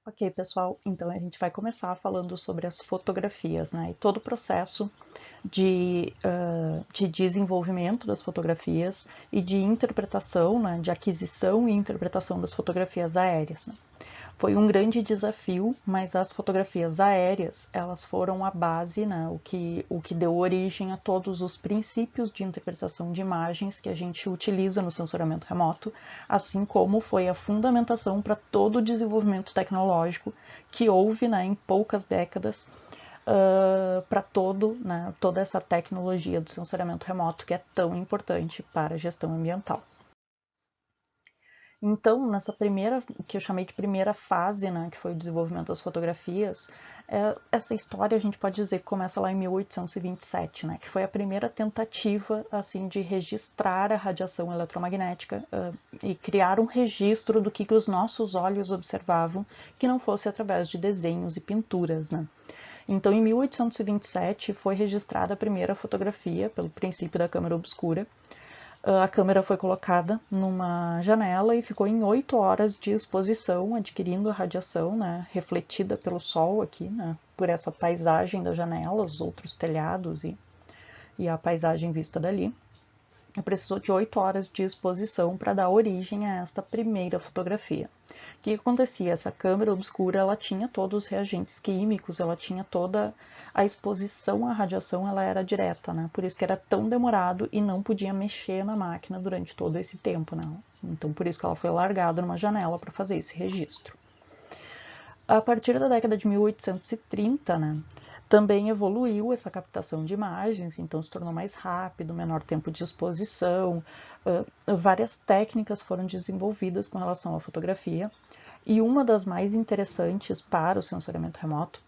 Ok, pessoal, então a gente vai começar falando sobre as fotografias, né? E todo o processo de desenvolvimento das fotografias e de interpretação, né? De aquisição e interpretação das fotografias aéreas, né? Foi um grande desafio, mas as fotografias aéreas, elas foram a base, né, o que deu origem a todos os princípios de interpretação de imagens que a gente utiliza no sensoramento remoto, assim como foi a fundamentação para todo o desenvolvimento tecnológico que houve, né, em poucas décadas, para toda essa tecnologia do sensoriamento remoto que é tão importante para a gestão ambiental. Então, nessa primeira, que eu chamei de primeira fase, né, que foi o desenvolvimento das fotografias, essa história a gente pode dizer que começa lá em 1827, né, que foi a primeira tentativa assim de registrar a radiação eletromagnética e criar um registro do que os nossos olhos observavam, que não fosse através de desenhos e pinturas, né. Então, em 1827 foi registrada a primeira fotografia pelo princípio da câmera obscura. A câmera foi colocada numa janela e ficou em 8 horas de exposição, adquirindo a radiação, né, refletida pelo sol aqui, né, por essa paisagem da janela, os outros telhados e a paisagem vista dali. Precisou de 8 horas de exposição para dar origem a esta primeira fotografia. O que acontecia? Essa câmera obscura, ela tinha todos os reagentes químicos, ela tinha toda a exposição à radiação, ela era direta, né? Por isso que era tão demorado e não podia mexer na máquina durante todo esse tempo, né? Então, por isso que ela foi largada numa janela para fazer esse registro. A partir da década de 1830, né, também evoluiu essa captação de imagens, então se tornou mais rápido, menor tempo de exposição, várias técnicas foram desenvolvidas com relação à fotografia, e uma das mais interessantes para o sensoriamento remoto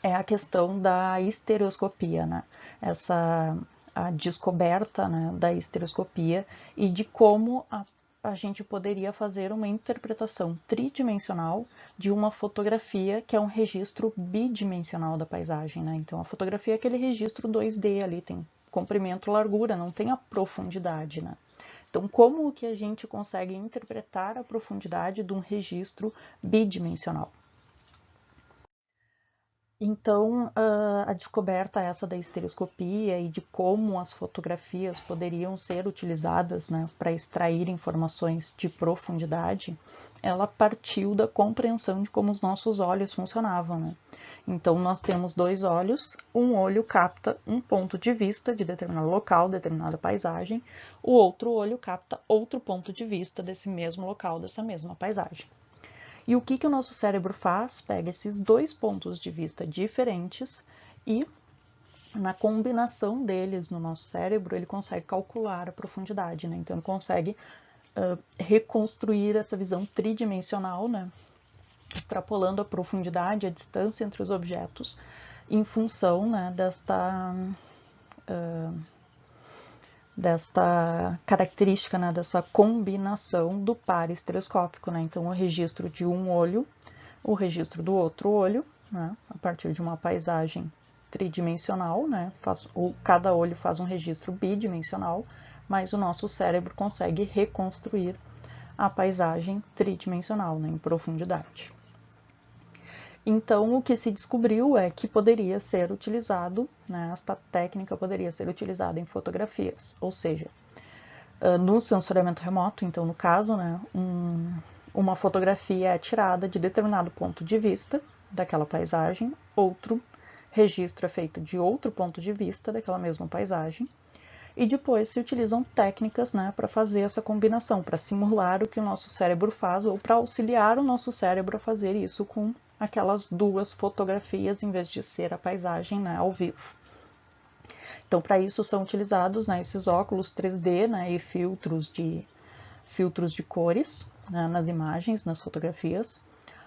é a questão da estereoscopia, né? A descoberta, né, da estereoscopia e de como a gente poderia fazer uma interpretação tridimensional de uma fotografia que é um registro bidimensional da paisagem, né? Então a fotografia é aquele registro 2D ali, tem comprimento, largura, não tem a profundidade, né? Então, como que a gente consegue interpretar a profundidade de um registro bidimensional? Então, a descoberta essa da estereoscopia e de como as fotografias poderiam ser utilizadas, né, para extrair informações de profundidade, ela partiu da compreensão de como os nossos olhos funcionavam, né? Então, nós temos dois olhos, um olho capta um ponto de vista de determinado local, determinada paisagem, o outro olho capta outro ponto de vista desse mesmo local, dessa mesma paisagem. E o que o nosso cérebro faz? Pega esses dois pontos de vista diferentes e, na combinação deles no nosso cérebro, ele consegue calcular a profundidade, né? Então, ele consegue reconstruir essa visão tridimensional, né? Extrapolando a profundidade, a distância entre os objetos, em função, né, desta característica, né, dessa combinação do par estereoscópico, né? Então, o registro de um olho, o registro do outro olho, né, a partir de uma paisagem tridimensional, né, cada olho faz um registro bidimensional, mas o nosso cérebro consegue reconstruir a paisagem tridimensional, né, em profundidade. Então, o que se descobriu é que poderia ser utilizado, né, esta técnica poderia ser utilizada em fotografias, ou seja, no sensoriamento remoto, então no caso, né, uma fotografia é tirada de determinado ponto de vista daquela paisagem, outro registro é feito de outro ponto de vista daquela mesma paisagem, e depois se utilizam técnicas, né, para fazer essa combinação, para simular o que o nosso cérebro faz ou para auxiliar o nosso cérebro a fazer isso com aquelas duas fotografias em vez de ser a paisagem, né, ao vivo. Então, para isso são utilizados, né, esses óculos 3D, né, e filtros de cores, né, nas imagens, nas fotografias,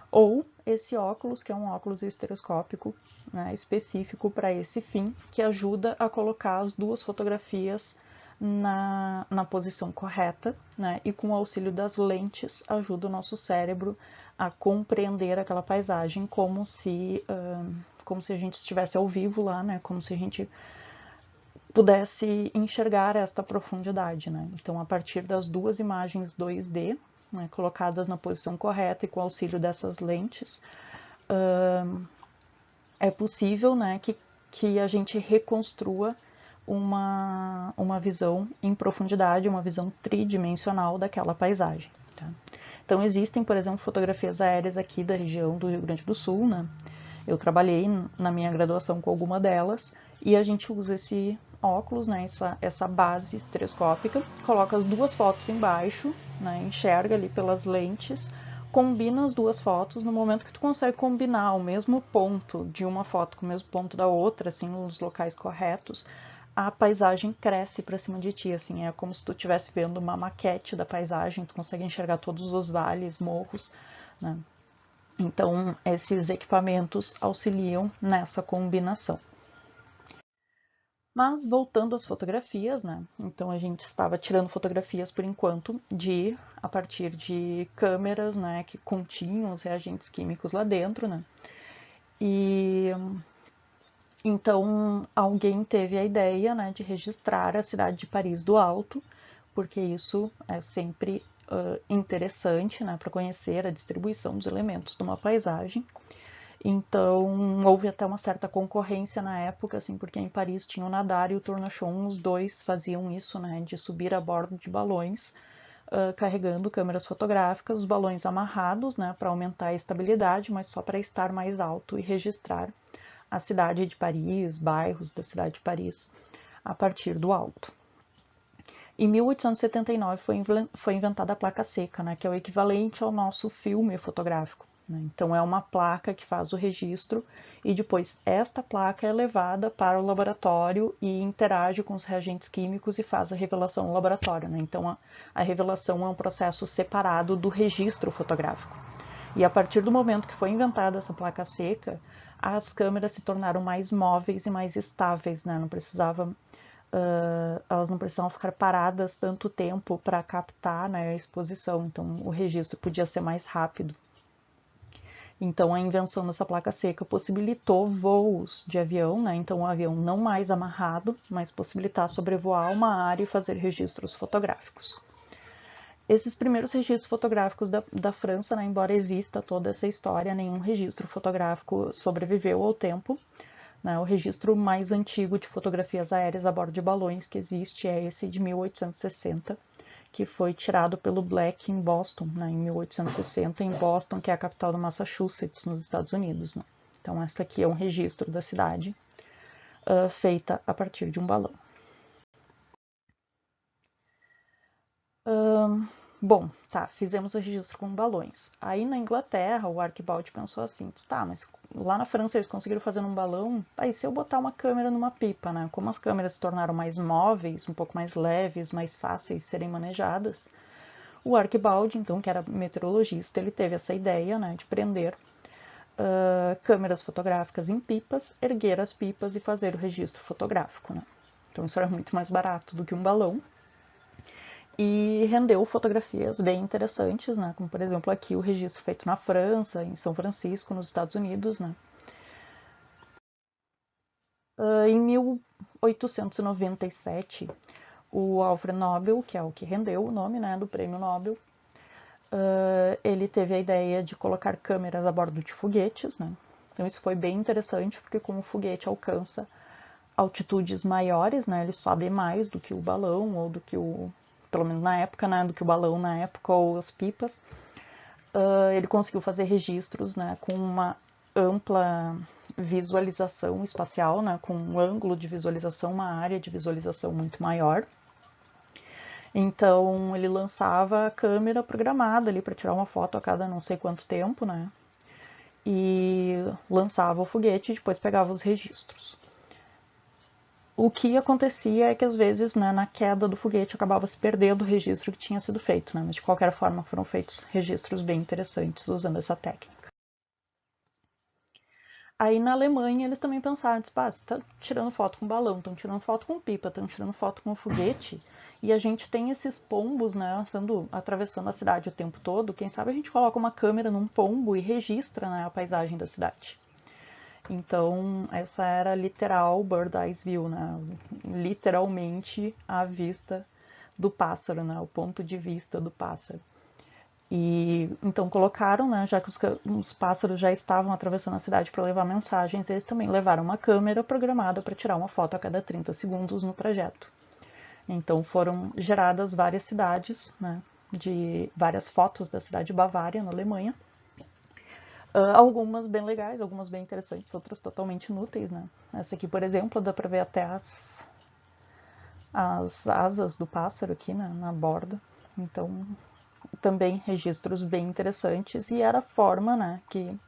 ou esse óculos, que é um óculos estereoscópico, né, específico para esse fim, que ajuda a colocar as duas fotografias na posição correta, né, e com o auxílio das lentes ajuda o nosso cérebro a compreender aquela paisagem como se a gente estivesse ao vivo lá, né, como se a gente pudesse enxergar esta profundidade, né? Então, a partir das duas imagens 2D, né, colocadas na posição correta e com o auxílio dessas lentes, é possível, né, que a gente reconstrua uma visão em profundidade, uma visão tridimensional daquela paisagem. Tá? Então existem, por exemplo, fotografias aéreas aqui da região do Rio Grande do Sul, né? Eu trabalhei na minha graduação com alguma delas e a gente usa esse óculos, né, essa base estereoscópica, coloca as duas fotos embaixo, né, enxerga ali pelas lentes, combina as duas fotos. No momento que tu consegue combinar o mesmo ponto de uma foto com o mesmo ponto da outra, assim, nos locais corretos, a paisagem cresce para cima de ti, assim, é como se tu estivesse vendo uma maquete da paisagem, tu consegue enxergar todos os vales, morros, né? Então, esses equipamentos auxiliam nessa combinação. Mas voltando às fotografias, né? Então a gente estava tirando fotografias por enquanto a partir de câmeras, né, que continham os reagentes químicos lá dentro, né? E então alguém teve a ideia, né, de registrar a cidade de Paris do Alto, porque isso é sempre interessante, né, para conhecer a distribuição dos elementos de uma paisagem. Então, houve até uma certa concorrência na época, assim, porque em Paris tinha o Nadar e o Tournesson, os dois faziam isso, né, de subir a bordo de balões, carregando câmeras fotográficas, os balões amarrados, né, para aumentar a estabilidade, mas só para estar mais alto e registrar a cidade de Paris, bairros da cidade de Paris, a partir do alto. Em 1879 foi inventada a placa seca, né, que é o equivalente ao nosso filme fotográfico. Então, é uma placa que faz o registro e depois esta placa é levada para o laboratório e interage com os reagentes químicos e faz a revelação no laboratório. Né? Então, a revelação é um processo separado do registro fotográfico. E a partir do momento que foi inventada essa placa seca, as câmeras se tornaram mais móveis e mais estáveis, né? Elas não precisavam ficar paradas tanto tempo para captar, né, a exposição, então o registro podia ser mais rápido. Então, a invenção dessa placa seca possibilitou voos de avião, né? Então, o avião não mais amarrado, mas possibilitar sobrevoar uma área e fazer registros fotográficos. Esses primeiros registros fotográficos da França, né, embora exista toda essa história, nenhum registro fotográfico sobreviveu ao tempo. Né? O registro mais antigo de fotografias aéreas a bordo de balões que existe é esse de 1860, que foi tirado pelo Black em Boston, né, em 1860, em Boston, que é a capital do Massachusetts, nos Estados Unidos. Né? Então, esta aqui é um registro da cidade feita a partir de um balão. Bom, tá, fizemos o registro com balões. Aí na Inglaterra, o Archibald pensou assim, tá, mas lá na França eles conseguiram fazer num balão, aí se eu botar uma câmera numa pipa, né? Como as câmeras se tornaram mais móveis, um pouco mais leves, mais fáceis de serem manejadas, o Archibald, então, que era meteorologista, ele teve essa ideia, né, de prender câmeras fotográficas em pipas, erguer as pipas e fazer o registro fotográfico, né? Então isso era muito mais barato do que um balão. E rendeu fotografias bem interessantes, né? Como, por exemplo, aqui o registro feito na França, em São Francisco, nos Estados Unidos, né? Em 1897, o Alfred Nobel, que é o que rendeu o nome, né, do prêmio Nobel, ele teve a ideia de colocar câmeras a bordo de foguetes, né? Então isso foi bem interessante, porque como o foguete alcança altitudes maiores, né, ele sobe mais do que o balão, ou do que pelo menos na época, né, do que o balão na época, ou as pipas, ele conseguiu fazer registros, né, com uma ampla visualização espacial, né, com um ângulo de visualização, uma área de visualização muito maior. Então ele lançava a câmera programada ali para tirar uma foto a cada não sei quanto tempo, né? E lançava o foguete e depois pegava os registros. O que acontecia é que às vezes, né, na queda do foguete acabava se perdendo o registro que tinha sido feito, né? Mas de qualquer forma foram feitos registros bem interessantes usando essa técnica. Aí na Alemanha eles também pensaram, você está tirando foto com balão, estão tirando foto com pipa, estão tirando foto com foguete, e a gente tem esses pombos, né, atravessando a cidade o tempo todo, quem sabe a gente coloca uma câmera num pombo e registra, né, a paisagem da cidade. Então essa era a literal Bird Eyes View, né, literalmente a vista do pássaro, né, o ponto de vista do pássaro. E então colocaram, né, já que os pássaros já estavam atravessando a cidade para levar mensagens, eles também levaram uma câmera programada para tirar uma foto a cada 30 segundos no trajeto. Então foram geradas várias cidades, né, de várias fotos da cidade de Bavária, na Alemanha. Algumas bem legais, algumas bem interessantes, outras totalmente inúteis, né? Essa aqui, por exemplo, dá para ver até as asas do pássaro aqui, né, na borda. Então, também registros bem interessantes, e era a forma, né, que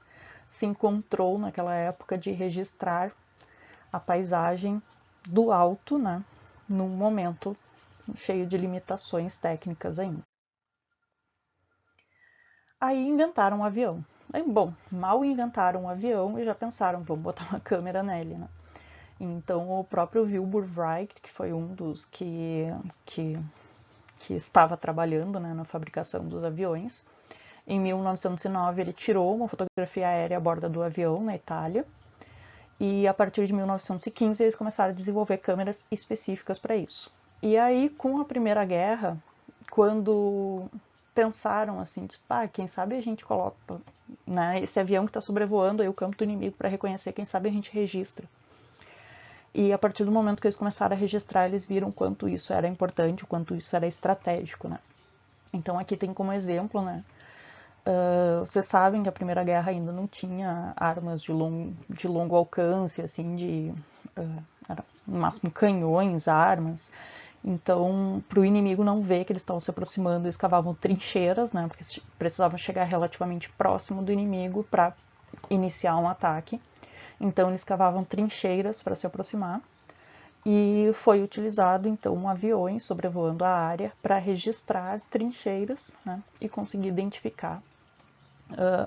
se encontrou naquela época de registrar a paisagem do alto, né, num momento cheio de limitações técnicas ainda. Aí inventaram um avião. Aí, bom, mal inventaram um avião e já pensaram, vamos botar uma câmera nele, né? Então o próprio Wilbur Wright, que foi um dos que estava trabalhando, né, na fabricação dos aviões, em 1909 ele tirou uma fotografia aérea a bordo do avião na Itália, e a partir de 1915 eles começaram a desenvolver câmeras específicas para isso. E aí, com a Primeira Guerra, quando pensaram assim, tipo, quem sabe a gente coloca, né, esse avião que está sobrevoando aí o campo do inimigo para reconhecer, quem sabe a gente registra. E a partir do momento que eles começaram a registrar, eles viram quanto isso era importante, o quanto isso era estratégico, né? Então aqui tem como exemplo, né? Vocês sabem que a Primeira Guerra ainda não tinha armas de longo alcance, assim, era, no máximo canhões, armas. Então, para o inimigo não ver que eles estavam se aproximando, eles cavavam trincheiras, né? Porque precisavam chegar relativamente próximo do inimigo para iniciar um ataque. Então, eles cavavam trincheiras para se aproximar. E foi utilizado, então, aviões sobrevoando a área para registrar trincheiras, né? E conseguir identificar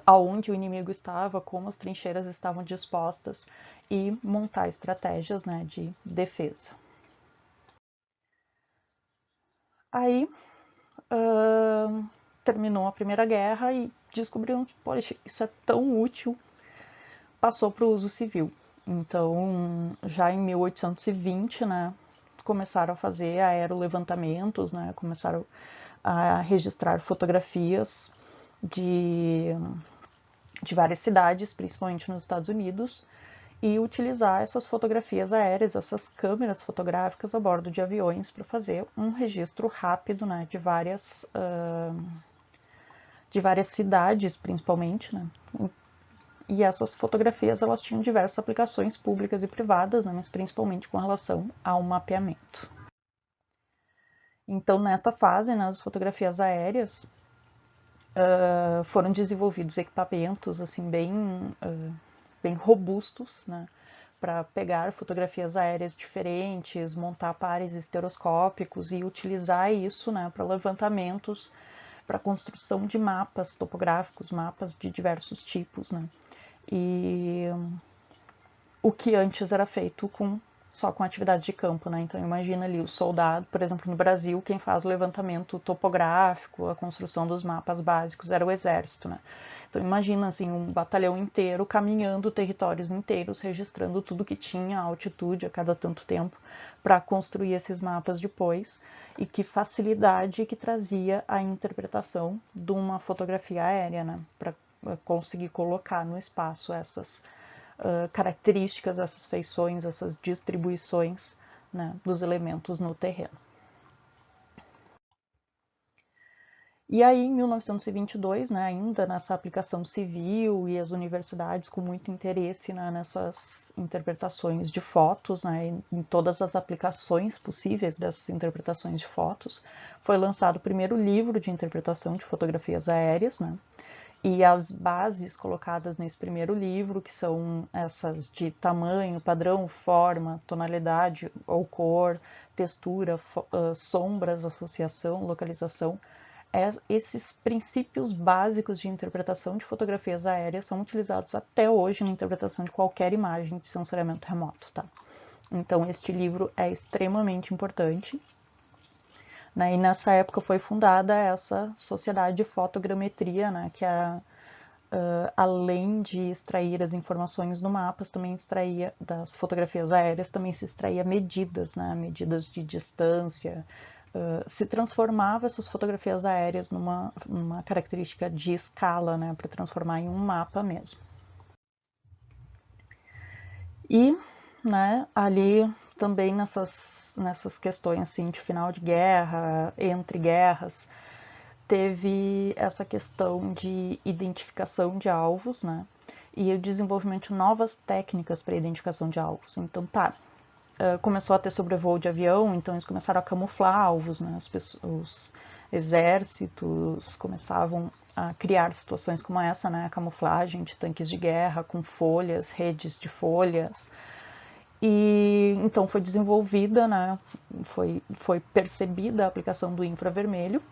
aonde o inimigo estava, como as trincheiras estavam dispostas e montar estratégias, né, de defesa. Aí terminou a Primeira Guerra e descobriram que, poxa, isso é tão útil, passou para o uso civil. Então, já em 1820, né, começaram a fazer aerolevantamentos, né, começaram a registrar fotografias de várias cidades, principalmente nos Estados Unidos, e utilizar essas fotografias aéreas, essas câmeras fotográficas a bordo de aviões para fazer um registro rápido, né, de várias cidades, principalmente, né. E essas fotografias elas tinham diversas aplicações públicas e privadas, né, mas principalmente com relação ao mapeamento. Então, nesta fase, nas fotografias aéreas, foram desenvolvidos equipamentos assim bem robustos, né, para pegar fotografias aéreas diferentes, montar pares estereoscópicos e utilizar isso, né, para levantamentos, para construção de mapas topográficos, mapas de diversos tipos, né. E o que antes era feito só com atividade de campo, né? Então imagina ali o soldado, por exemplo, no Brasil, quem faz o levantamento topográfico, a construção dos mapas básicos era o exército, né? Então imagina assim um batalhão inteiro caminhando territórios inteiros, registrando tudo que tinha, a altitude a cada tanto tempo, para construir esses mapas depois, e que facilidade que trazia a interpretação de uma fotografia aérea, né? Para conseguir colocar no espaço essas características, essas feições, essas distribuições, né, dos elementos no terreno. E aí, em 1922, né, ainda nessa aplicação civil e as universidades com muito interesse, né, nessas interpretações de fotos, né, em todas as aplicações possíveis dessas interpretações de fotos, foi lançado o primeiro livro de interpretação de fotografias aéreas, né, e as bases colocadas nesse primeiro livro, que são essas de tamanho, padrão, forma, tonalidade ou cor, textura, sombras, associação, localização, esses princípios básicos de interpretação de fotografias aéreas são utilizados até hoje na interpretação de qualquer imagem de sensoriamento remoto, tá? Então, este livro é extremamente importante. Né? E nessa época foi fundada essa sociedade de fotogrametria, né? Que além de extrair as informações no mapas, também extraía das fotografias aéreas, também se extraía medidas, né? Medidas de distância, se transformava essas fotografias aéreas numa característica de escala, né, para transformar em um mapa mesmo. E, né, ali também nessas questões assim, de final de guerra, entre guerras, teve essa questão de identificação de alvos, né, e o desenvolvimento de novas técnicas para identificação de alvos. Então, começou a ter sobrevoo de avião, então eles começaram a camuflar alvos, né? Os exércitos começavam a criar situações como essa, né? A camuflagem de tanques de guerra com folhas, redes de folhas. E então foi desenvolvida, né? Foi percebida a aplicação do infravermelho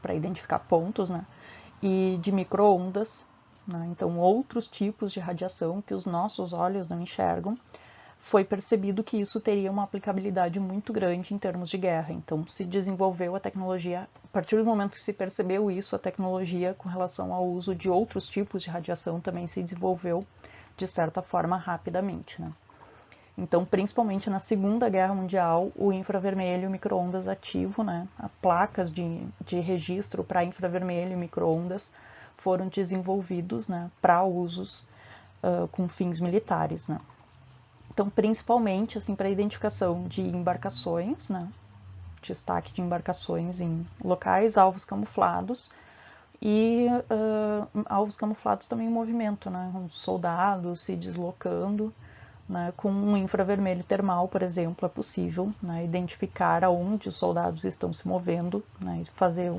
para identificar pontos, né? E de micro-ondas, né? Então outros tipos de radiação que os nossos olhos não enxergam. Foi percebido que isso teria uma aplicabilidade muito grande em termos de guerra. Então, se desenvolveu a tecnologia, a partir do momento que se percebeu isso, a tecnologia com relação ao uso de outros tipos de radiação também se desenvolveu, de certa forma, rapidamente, né? Então, principalmente na Segunda Guerra Mundial, o infravermelho e o micro-ondas ativo, né? Placas de registro para infravermelho e micro-ondas foram desenvolvidos, né, para usos com fins militares, né? Então, principalmente assim, para a identificação de embarcações, né? Destaque de embarcações em locais, alvos camuflados e alvos camuflados também em movimento, né? Soldados se deslocando, né? Com um infravermelho termal, por exemplo, é possível, né, identificar aonde os soldados estão se movendo, né? E fazer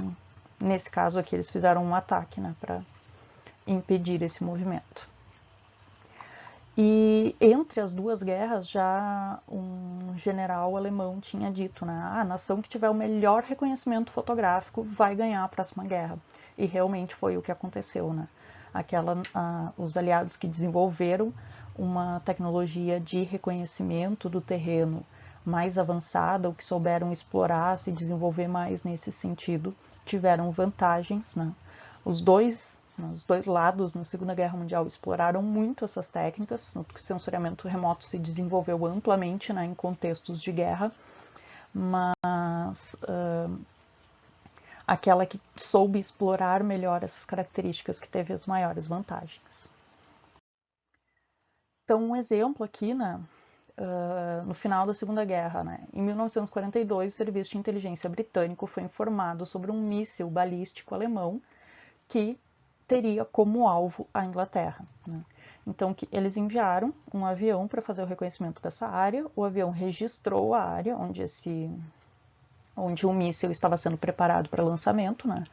nesse caso aqui eles fizeram um ataque, né? Para impedir esse movimento. E entre as duas guerras, já um general alemão tinha dito, né, a nação que tiver o melhor reconhecimento fotográfico vai ganhar a próxima guerra. E realmente foi o que aconteceu, né? Os aliados que desenvolveram uma tecnologia de reconhecimento do terreno mais avançada, ou que souberam explorar, se desenvolver mais nesse sentido, tiveram vantagens, né? Os dois lados na Segunda Guerra Mundial exploraram muito essas técnicas, o sensoriamento remoto se desenvolveu amplamente, né, em contextos de guerra, mas aquela que soube explorar melhor essas características que teve as maiores vantagens. Então, um exemplo aqui, né, no final da Segunda Guerra, né, em 1942, o Serviço de Inteligência Britânico foi informado sobre um míssil balístico alemão que teria como alvo a Inglaterra, né? Então, eles enviaram um avião para fazer o reconhecimento dessa área, o avião registrou a área onde o míssil estava sendo preparado para lançamento, né?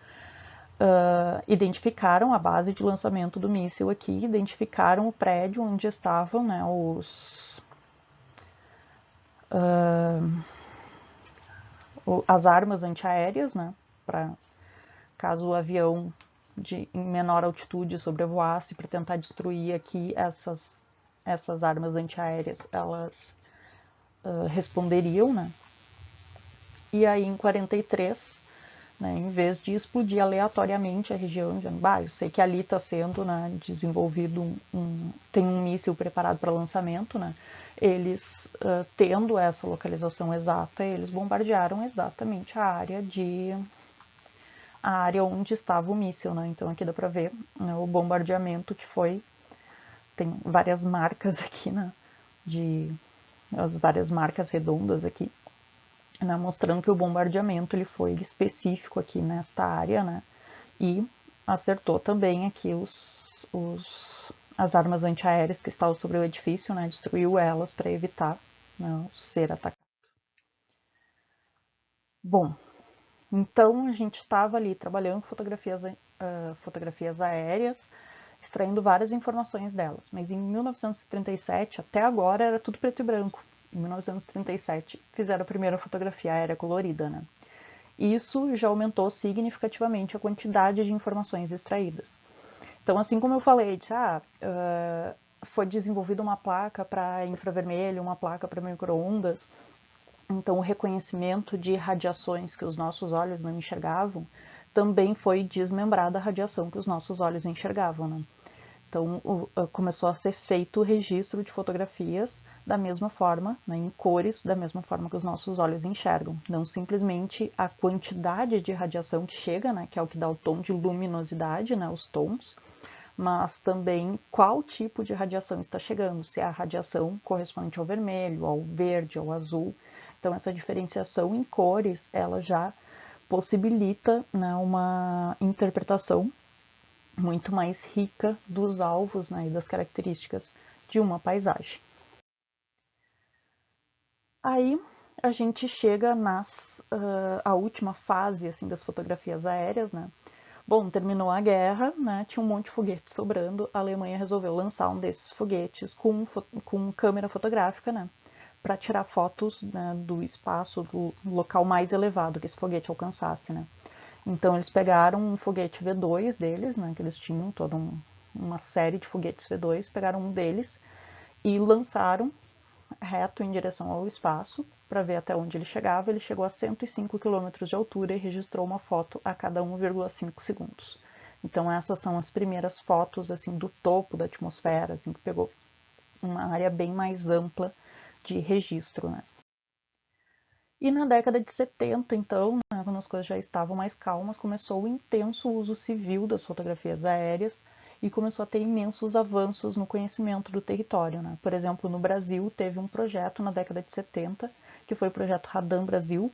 Identificaram a base de lançamento do míssil aqui, identificaram o prédio onde estavam, né, as armas antiaéreas, né, para caso o avião em menor altitude sobrevoasse para tentar destruir aqui essas armas antiaéreas, elas responderiam, né? E aí em 43, né, em vez de explodir aleatoriamente a região, dizendo, eu sei que ali está sendo, né, desenvolvido tem um míssil preparado para lançamento, né? Eles, tendo essa localização exata, eles bombardearam exatamente a área onde estava o míssil, né? Então aqui dá para ver, né, o bombardeamento que foi, tem várias marcas aqui, né, as várias marcas redondas aqui, né, mostrando que o bombardeamento ele foi específico aqui nesta área, né, e acertou também aqui as armas antiaéreas que estavam sobre o edifício, né, destruiu elas para evitar, né, ser atacado. Bom, então a gente estava ali trabalhando fotografias aéreas, extraindo várias informações delas, mas em 1937, até agora, era tudo preto e branco. Em 1937, fizeram a primeira fotografia aérea colorida, né? Isso já aumentou significativamente a quantidade de informações extraídas. Então, assim como eu falei, foi desenvolvida uma placa para infravermelho, uma placa para micro-ondas, então o reconhecimento de radiações que os nossos olhos não enxergavam também foi desmembrada a radiação que os nossos olhos enxergavam, né? Então, começou a ser feito o registro de fotografias da mesma forma, né, em cores, da mesma forma que os nossos olhos enxergam. Não simplesmente a quantidade de radiação que chega, né, que é o que dá o tom de luminosidade, né, os tons, mas também qual tipo de radiação está chegando, se é a radiação correspondente ao vermelho, ao verde, ao azul. Então, essa diferenciação em cores, ela já possibilita, né, uma interpretação muito mais rica dos alvos, né, e das características de uma paisagem. Aí a gente chega a última fase assim, das fotografias aéreas, né? Bom, terminou a guerra, né? Tinha um monte de foguete sobrando. A Alemanha resolveu lançar um desses foguetes com câmera fotográfica, né? Para tirar fotos, né, do espaço, do local mais elevado que esse foguete alcançasse, né? Então eles pegaram um foguete V2 deles, né, que eles tinham toda uma série de foguetes V2, pegaram um deles e lançaram reto em direção ao espaço para ver até onde ele chegava. Ele chegou a 105 km de altura e registrou uma foto a cada 1,5 segundos. Então essas são as primeiras fotos assim do topo da atmosfera, assim, que pegou uma área bem mais ampla de registro, né? E na década de 70, então, né, quando as coisas já estavam mais calmas, começou o intenso uso civil das fotografias aéreas e começou a ter imensos avanços no conhecimento do território, né? Por exemplo, no Brasil teve um projeto na década de 70, que foi o projeto Radam Brasil,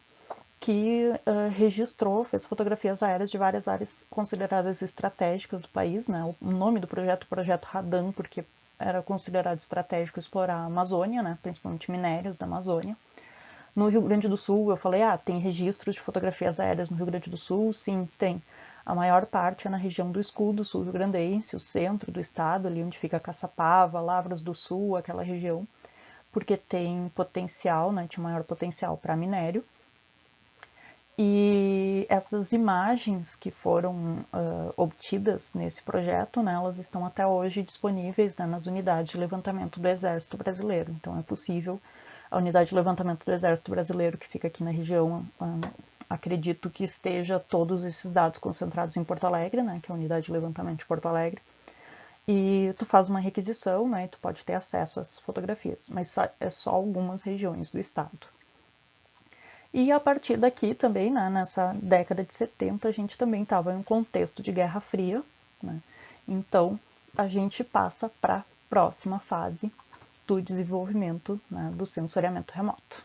que registrou, fez fotografias aéreas de várias áreas consideradas estratégicas do país, né? O nome do projeto é Projeto Radam, porque era considerado estratégico explorar a Amazônia, né? Principalmente minérios da Amazônia. No Rio Grande do Sul, eu falei, tem registros de fotografias aéreas no Rio Grande do Sul? Sim, tem. A maior parte é na região do Escudo, sul rio-grandense, o centro do estado, ali onde fica Caçapava, Lavras do Sul, aquela região, porque tem potencial, né, tinha maior potencial para minério. E essas imagens que foram obtidas nesse projeto, né, elas estão até hoje disponíveis, né, nas unidades de levantamento do Exército Brasileiro. Então é possível a unidade de levantamento do Exército Brasileiro, que fica aqui na região, acredito que esteja todos esses dados concentrados em Porto Alegre, né, que é a unidade de levantamento de Porto Alegre, e tu faz uma requisição, né, e tu pode ter acesso às fotografias, mas é só algumas regiões do estado. E a partir daqui também, né, nessa década de 70, a gente também estava em um contexto de Guerra Fria, né, então a gente passa para a próxima fase do desenvolvimento, né, do sensoriamento remoto.